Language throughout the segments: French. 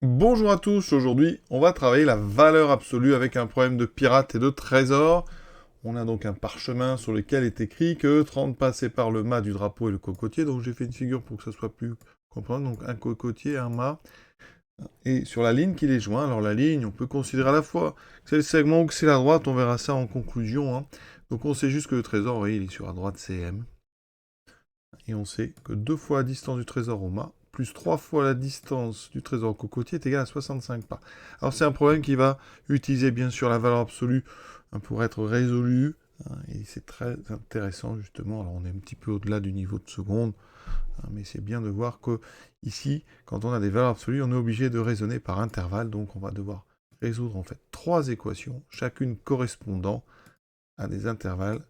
Bonjour à tous, aujourd'hui on va travailler la valeur absolue avec un problème de pirate et de trésor. On a donc un parchemin sur lequel est écrit que 30 passait par le mât du drapeau et le cocotier, donc j'ai fait une figure pour que ça soit plus compréhensible, donc un cocotier, un mât, et sur la ligne qui les joint, alors la ligne on peut considérer à la fois que c'est le segment ou que c'est la droite, on verra ça en conclusion, hein. Donc on sait juste que le trésor, oui, il est sur la droite CM, et on sait que 2 fois la distance du trésor au mât, plus 3 fois la distance du trésor au cocotier est égal à 65 pas. Alors c'est un problème qui va utiliser bien sûr la valeur absolue pour être résolu, hein, et c'est très intéressant justement. Alors on est un petit peu au-delà du niveau de seconde, hein, mais c'est bien de voir que ici, quand on a des valeurs absolues, on est obligé de raisonner par intervalle, donc on va devoir résoudre en fait 3 équations, chacune correspondant à des intervalles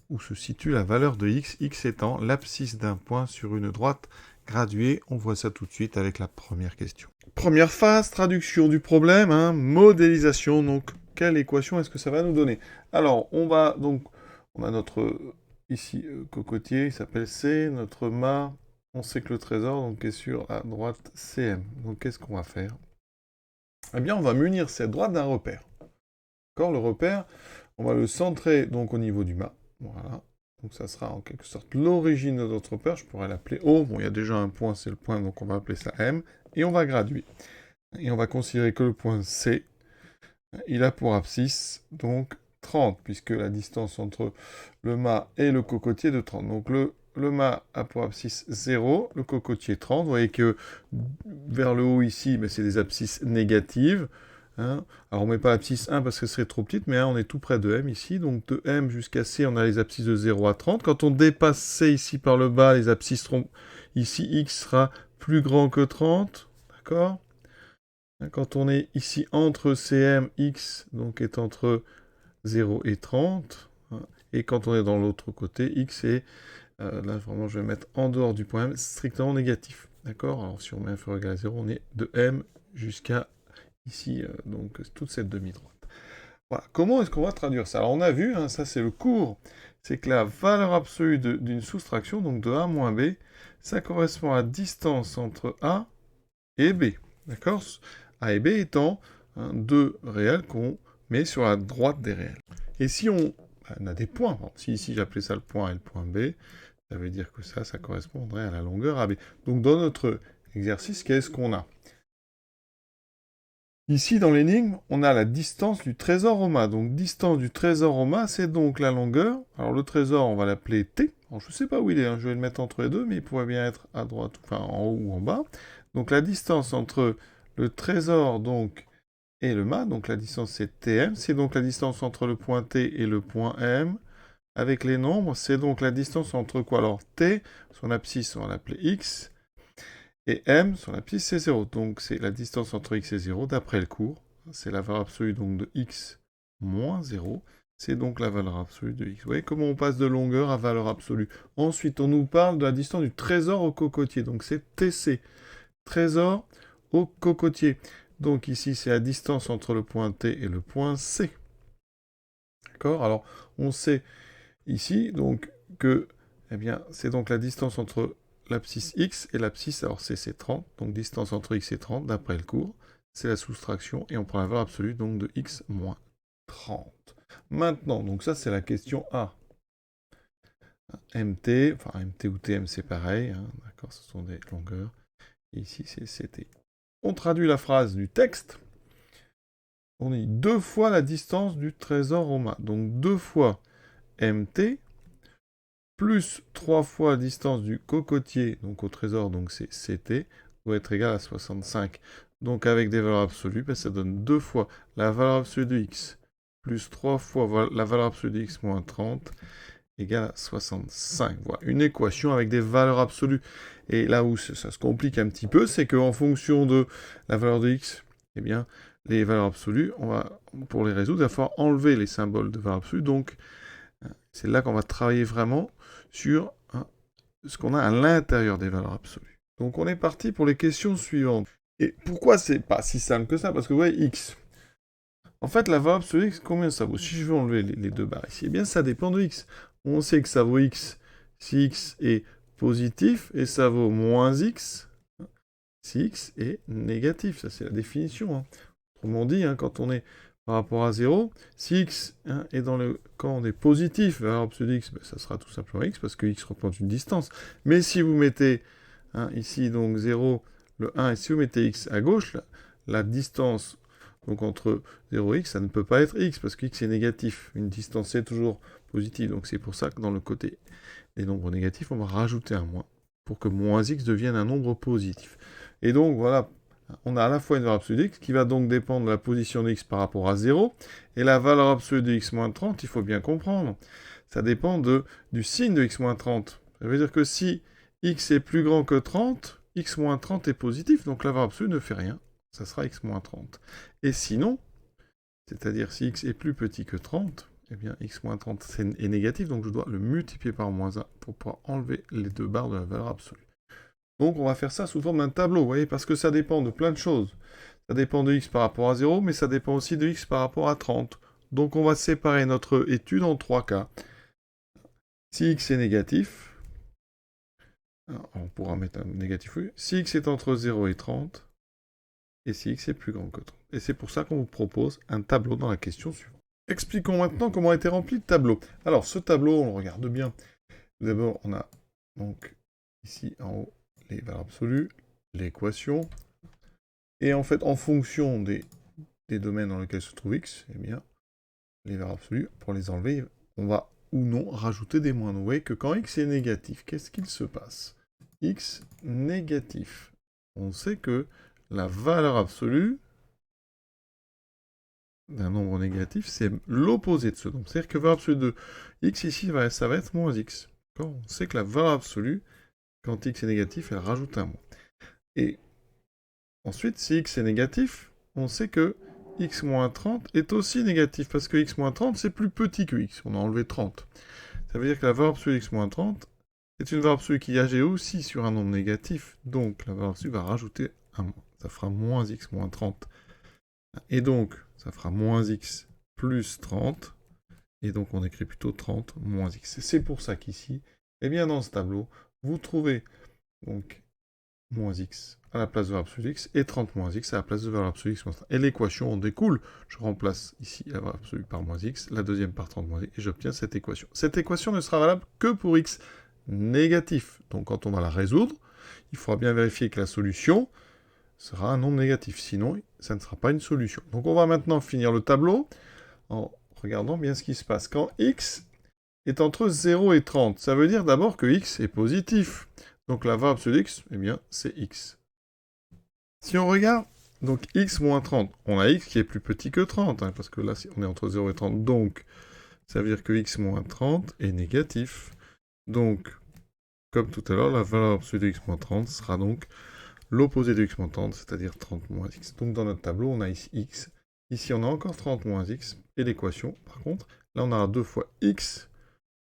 où se situe la valeur de x étant l'abscisse d'un point sur une droite graduée. On voit ça tout de suite avec la première question. Première phase, traduction du problème, hein, modélisation, donc quelle équation est-ce que ça va nous donner? Alors, on a notre, ici, cocotier, il s'appelle C, notre mât, on sait que le trésor donc, est sur la droite CM. Donc qu'est-ce qu'on va faire? Eh bien, on va munir cette droite d'un repère. D'accord? Le repère, on va le centrer donc au niveau du mât. Voilà. Donc ça sera en quelque sorte l'origine de notre repère. Je pourrais l'appeler O. Bon, il y a déjà un point, c'est le point, donc on va appeler ça M. Et on va graduer. Et on va considérer que le point C, il a pour abscisse donc 30, puisque la distance entre le mât et le cocotier est de 30. Donc le mât a pour abscisse 0, le cocotier 30. Vous voyez que vers le haut ici, ben, c'est des abscisses négatives. Hein. Alors on ne met pas l'abscisse 1 parce que ce serait trop petite, mais on est tout près de M ici. Donc de M jusqu'à C, on a les abscisses de 0 à 30. Quand on dépasse C ici par le bas, les abscisses seront... Ici, X sera plus grand que 30. D'accord? Quand on est ici entre CM, X donc est entre 0 et 30. Hein. Et quand on est dans l'autre côté, X est, là vraiment je vais mettre en dehors du point M, strictement négatif. D'accord? Alors si on met inférieur ou égal à 0, on est de M jusqu'à ici, donc toute cette demi-droite. Voilà. Comment est-ce qu'on va traduire ça? Alors on a vu, hein, ça c'est le cours, c'est que la valeur absolue d'une soustraction, donc de A moins B, ça correspond à la distance entre A et B. D'accord? A et B étant deux réels qu'on met sur la droite des réels. Et si on a des points, bon, si ici j'appelais ça le point A et le point B, ça veut dire que ça correspondrait à la longueur AB. Donc dans notre exercice, qu'est-ce qu'on a? Ici, dans l'énigme, on a la distance du trésor au mât. Donc, distance du trésor au mât, c'est donc la longueur. Alors, le trésor, on va l'appeler T. Alors, je ne sais pas où il est, hein. Je vais le mettre entre les deux, mais il pourrait bien être à droite, enfin, en haut ou en bas. Donc, la distance entre le trésor, donc, et le mât, donc la distance, c'est TM. C'est donc la distance entre le point T et le point M. Avec les nombres, c'est donc la distance entre quoi? Alors, T, son abscisse, on va l'appeler X. Et M, son abscisse, c'est 0. Donc, c'est la distance entre x et 0, d'après le cours. C'est la valeur absolue donc, de x moins 0. C'est donc la valeur absolue de x. Vous voyez comment on passe de longueur à valeur absolue. Ensuite, on nous parle de la distance du trésor au cocotier. Donc, c'est TC. Trésor au cocotier. Donc, ici, c'est la distance entre le point T et le point C. D'accord? Alors, on sait ici donc que eh bien, c'est donc la distance entre l'abscisse x et l'abscisse, alors c'est 30, donc distance entre x et 30, d'après le cours, c'est la soustraction, et on prend la valeur absolue, donc de x moins 30. Maintenant, donc ça c'est la question A. MT, enfin MT ou TM c'est pareil, hein, d'accord, ce sont des longueurs, et ici c'est CT. On traduit la phrase du texte, on dit 2 fois la distance du trésor au mât, donc 2 fois MT, plus 3 fois la distance du cocotier, donc au trésor, donc c'est CT, doit être égal à 65. Donc avec des valeurs absolues, ben, ça donne 2 fois la valeur absolue de x, plus 3 fois la valeur absolue de x moins 30, égale à 65. Voilà, une équation avec des valeurs absolues. Et là où ça se complique un petit peu, c'est qu'en fonction de la valeur de x, eh bien, les valeurs absolues, on va, pour les résoudre, il va falloir enlever les symboles de valeurs absolues. Donc, c'est là qu'on va travailler vraiment sur ce qu'on a à l'intérieur des valeurs absolues. Donc on est parti pour les questions suivantes. Et pourquoi c'est pas si simple que ça? Parce que vous voyez, x. En fait, la valeur absolue x, combien ça vaut? Si je veux enlever les deux barres ici, eh bien ça dépend de x. On sait que ça vaut x si x est positif, et ça vaut moins x si x est négatif. Ça, c'est la définition. Hein. Autrement dit, hein, quand on est par rapport à 0, si x est dans le camp on est positif, valeur absolue de x, ben, ça sera tout simplement x, parce que x représente une distance. Mais si vous mettez ici donc 0, le 1, et si vous mettez x à gauche, la distance donc entre 0 et x, ça ne peut pas être x, parce que x est négatif. Une distance est toujours positive, donc c'est pour ça que dans le côté des nombres négatifs, on va rajouter un moins, pour que moins x devienne un nombre positif. Et donc voilà, on a à la fois une valeur absolue de x qui va donc dépendre de la position de x par rapport à 0, et la valeur absolue de x moins 30, il faut bien comprendre, ça dépend du signe de x moins 30. Ça veut dire que si x est plus grand que 30, x moins 30 est positif, donc la valeur absolue ne fait rien, ça sera x moins 30. Et sinon, c'est-à-dire si x est plus petit que 30, eh bien x moins 30 est négatif, donc je dois le multiplier par moins 1 pour pouvoir enlever les deux barres de la valeur absolue. Donc on va faire ça sous forme d'un tableau, vous voyez, parce que ça dépend de plein de choses. Ça dépend de x par rapport à 0, mais ça dépend aussi de x par rapport à 30. Donc on va séparer notre étude en 3 cas. Si x est négatif, on pourra mettre un négatif, oui. Si x est entre 0 et 30, et si x est plus grand que 30. Et c'est pour ça qu'on vous propose un tableau dans la question suivante. Expliquons maintenant comment a été rempli le tableau. Alors ce tableau, on le regarde bien. D'abord, on a donc ici en haut les valeurs absolues, l'équation, et en fait, en fonction des domaines dans lesquels se trouve x, eh bien, les valeurs absolues, pour les enlever, on va ou non rajouter des moins. Vous voyez que quand x est négatif, qu'est-ce qu'il se passe? X négatif. On sait que la valeur absolue d'un nombre négatif, c'est l'opposé de ce nombre. C'est-à-dire que la valeur absolue de x ici, ça va être moins x. On sait que la valeur absolue, quand x est négatif, elle rajoute un moins. Et ensuite, si x est négatif, on sait que x moins 30 est aussi négatif, parce que x moins 30, c'est plus petit que x. On a enlevé 30. Ça veut dire que la valeur absolue de x moins 30 est une valeur absolue qui agit aussi sur un nombre négatif, donc la valeur absolue va rajouter un moins. Ça fera moins x moins 30. Et donc, ça fera moins x plus 30. Et donc, on écrit plutôt 30 moins x. C'est pour ça qu'ici, eh bien, dans ce tableau, vous trouvez donc moins x à la place de valeur absolue x et 30 moins x à la place de valeur absolue x moins 30. Et l'équation en découle. Je remplace ici la valeur absolue par moins x, la deuxième par 30 moins x, et j'obtiens cette équation. Cette équation ne sera valable que pour x négatif. Donc, quand on va la résoudre, il faudra bien vérifier que la solution sera un nombre négatif. Sinon, ça ne sera pas une solution. Donc, on va maintenant finir le tableau en regardant bien ce qui se passe. Quand x est entre 0 et 30, ça veut dire d'abord que x est positif. Donc la valeur absolue de x, eh bien, c'est x. Si on regarde, donc x moins 30, on a x qui est plus petit que 30, hein, parce que là, on est entre 0 et 30, donc ça veut dire que x moins 30 est négatif. Donc, comme tout à l'heure, la valeur absolue de x moins 30 sera donc l'opposé de x moins 30, c'est-à-dire 30 moins x. Donc dans notre tableau, on a ici x. Ici, on a encore 30 moins x. Et l'équation, par contre, là, on a 2 fois x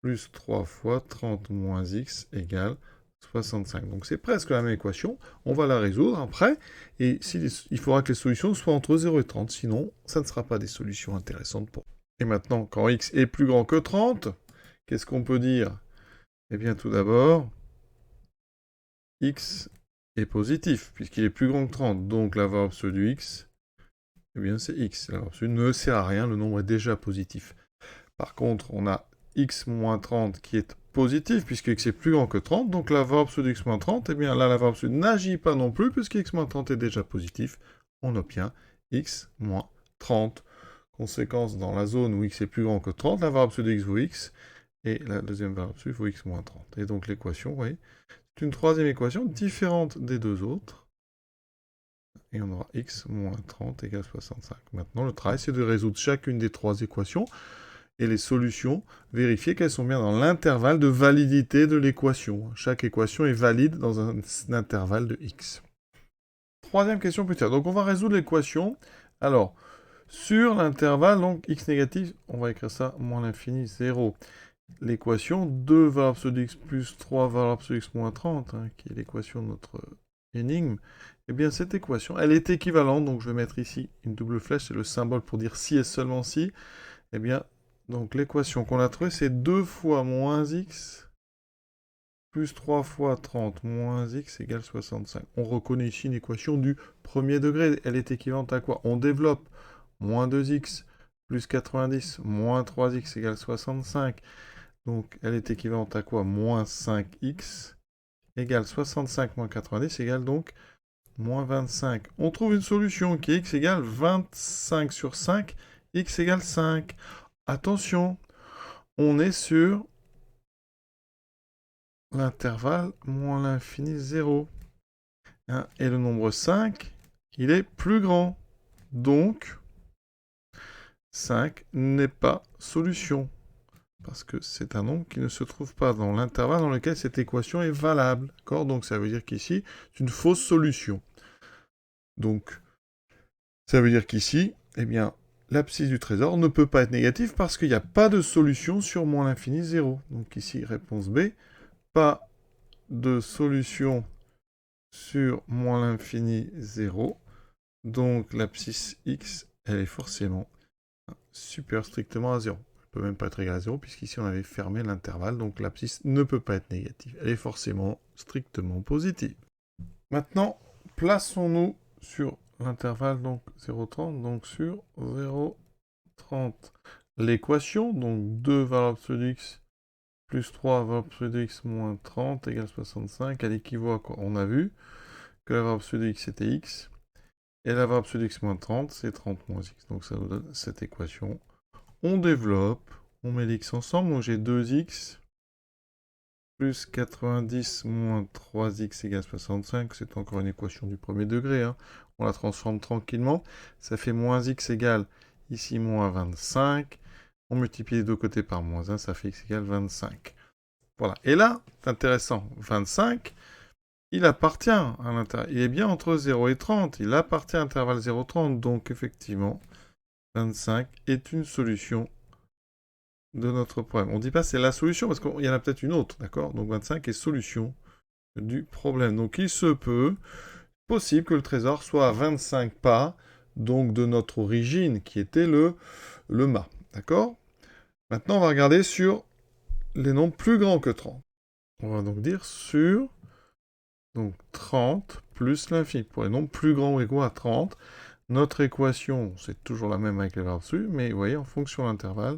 plus 3 fois 30 moins x égale 65. Donc c'est presque la même équation. On va la résoudre après. Et il faudra que les solutions soient entre 0 et 30. Sinon, ça ne sera pas des solutions intéressantes pour nous. Et maintenant, quand x est plus grand que 30, qu'est-ce qu'on peut dire? Eh bien, tout d'abord, x est positif, puisqu'il est plus grand que 30. Donc la valeur absolue du x, eh bien c'est x. La valeur absolue ne sert à rien, le nombre est déjà positif. Par contre, on a x moins 30 qui est positif, puisque x est plus grand que 30, donc la valeur absolue de x moins 30, eh bien là, la valeur absolue n'agit pas non plus, puisque x moins 30 est déjà positif, on obtient x moins 30. Conséquence, dans la zone où x est plus grand que 30, la valeur absolue de x vaut x, et la deuxième valeur absolue vaut x moins 30. Et donc l'équation, vous voyez, c'est une troisième équation différente des deux autres, et on aura x moins 30 égale 65. Maintenant, le travail, c'est de résoudre chacune des trois équations, et les solutions, vérifier qu'elles sont bien dans l'intervalle de validité de l'équation. Chaque équation est valide dans un intervalle de x. Troisième question plus tard. Donc on va résoudre l'équation. Alors, sur l'intervalle, donc x négatif, on va écrire ça, moins l'infini, 0. L'équation 2 valeur absolue de x plus 3 valeur absolue de x moins 30, qui est l'équation de notre énigme, eh bien cette équation, elle est équivalente, donc je vais mettre ici une double flèche, c'est le symbole pour dire si et seulement si, eh bien, donc l'équation qu'on a trouvée, c'est 2 fois moins x plus 3 fois 30 moins x égale 65. On reconnaît ici une équation du premier degré. Elle est équivalente à quoi? On développe. Moins 2x plus 90 moins 3x égale 65. Donc, elle est équivalente à quoi? Moins 5x égale 65 moins 90 égale donc moins 25. On trouve une solution qui est x égale 25 sur 5, x égale 5. Attention, on est sur l'intervalle moins l'infini 0. Hein, et le nombre 5, il est plus grand. Donc, 5 n'est pas solution. Parce que c'est un nombre qui ne se trouve pas dans l'intervalle dans lequel cette équation est valable. D'accord? Donc ça veut dire qu'ici, c'est une fausse solution. Donc, ça veut dire qu'ici, eh bien, l'abscisse du trésor ne peut pas être négative parce qu'il n'y a pas de solution sur moins l'infini 0. Donc ici, réponse B, pas de solution sur moins l'infini 0. Donc l'abscisse x, elle est forcément supérieure strictement à 0. Elle ne peut même pas être égale à 0, puisqu'ici on avait fermé l'intervalle, donc l'abscisse ne peut pas être négative. Elle est forcément strictement positive. Maintenant, plaçons-nous sur l'intervalle donc 0,30, donc sur 0,30. L'équation, donc 2 valeurs absolues de x plus 3 valeurs absolues de x moins 30 égale 65, elle équivaut à quoi? On a vu que la valeur absolue de x c'était x, et la valeur absolue de x moins 30 c'est 30 moins x. Donc ça nous donne cette équation. On développe, on met les x ensemble, donc j'ai 2x plus 90 moins 3x égale 65, c'est encore une équation du premier degré, hein. On la transforme tranquillement, ça fait moins x égale ici moins 25, on multiplie les deux côtés par moins 1, ça fait x égale 25. Voilà, et là, c'est intéressant, 25, il appartient à l'intérieur, il est bien entre 0 et 30, il appartient à l'intervalle 0,30, donc effectivement, 25 est une solution de notre problème. On ne dit pas c'est la solution, parce qu'il y en a peut-être une autre, d'accord? Donc 25 est solution du problème. Donc il se peut, possible que le trésor soit à 25 pas, donc de notre origine, qui était le mât, d'accord? Maintenant, on va regarder sur les nombres plus grands que 30. On va donc dire sur donc 30 plus l'infini. Pour les nombres plus grands ou égaux à 30, notre équation, c'est toujours la même avec les valeurs dessus, mais vous voyez, en fonction de l'intervalle,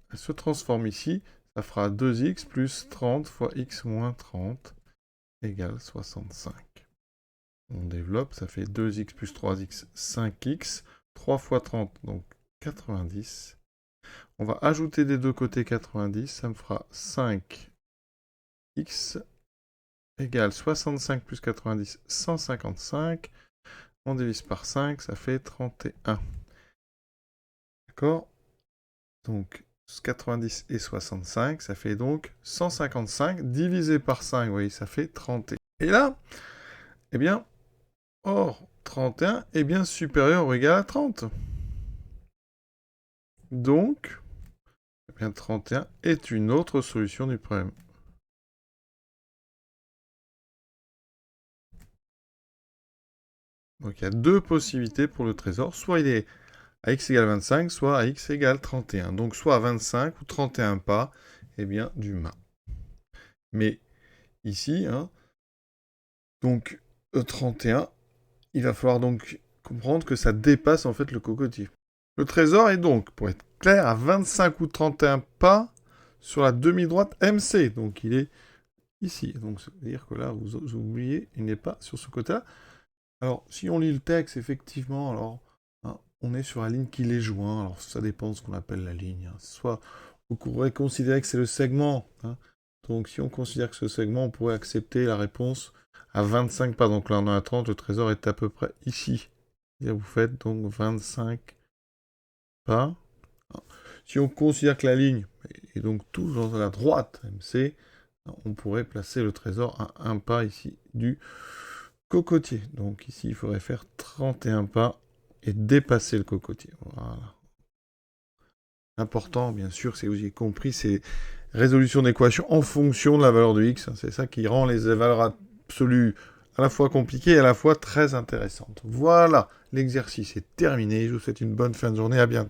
elle se transforme ici, ça fera 2x plus 30 fois x moins 30 égale 65. On développe, ça fait 2x plus 3x, 5x, 3 fois 30, donc 90. On va ajouter des deux côtés 90, ça me fera 5x égale 65 plus 90, 155. On divise par 5, ça fait 31. D'accord? Donc, 90 et 65, ça fait donc 155 divisé par 5, vous voyez, ça fait 31. Et là, eh bien, or, 31 est bien supérieur ou égal à 30. Donc, eh bien, 31 est une autre solution du problème. Donc, il y a deux possibilités pour le trésor. Soit il est à x égale 25, soit à x égale 31. Donc, soit à 25 ou 31 pas, eh bien, du mât. Mais ici, hein, donc, 31, il va falloir donc comprendre que ça dépasse en fait le cocotier. Le trésor est donc, pour être clair, à 25 ou 31 pas sur la demi-droite MC. Donc il est ici. Donc ça veut dire que là, vous oubliez, il n'est pas sur ce côté-là. Alors, si on lit le texte, effectivement, alors, hein, on est sur la ligne qui les joint. Alors, ça dépend de ce qu'on appelle la ligne. Hein. Soit, vous pourrez considérer que c'est le segment. Hein. Donc, si on considère que ce segment, on pourrait accepter la réponse à 25 pas. Donc là, on est à 30, le trésor est à peu près ici. Et vous faites donc 25 pas. Si on considère que la ligne est donc tout dans la droite MC, on pourrait placer le trésor à 1 pas ici du cocotier. Donc ici, il faudrait faire 31 pas et dépasser le cocotier. Voilà. Important, bien sûr, c'est que vous ayez compris, c'est résolution d'équations en fonction de la valeur de x. C'est ça qui rend les valeurs absolues à la fois compliquées et à la fois très intéressantes. Voilà, l'exercice est terminé. Je vous souhaite une bonne fin de journée. À bientôt.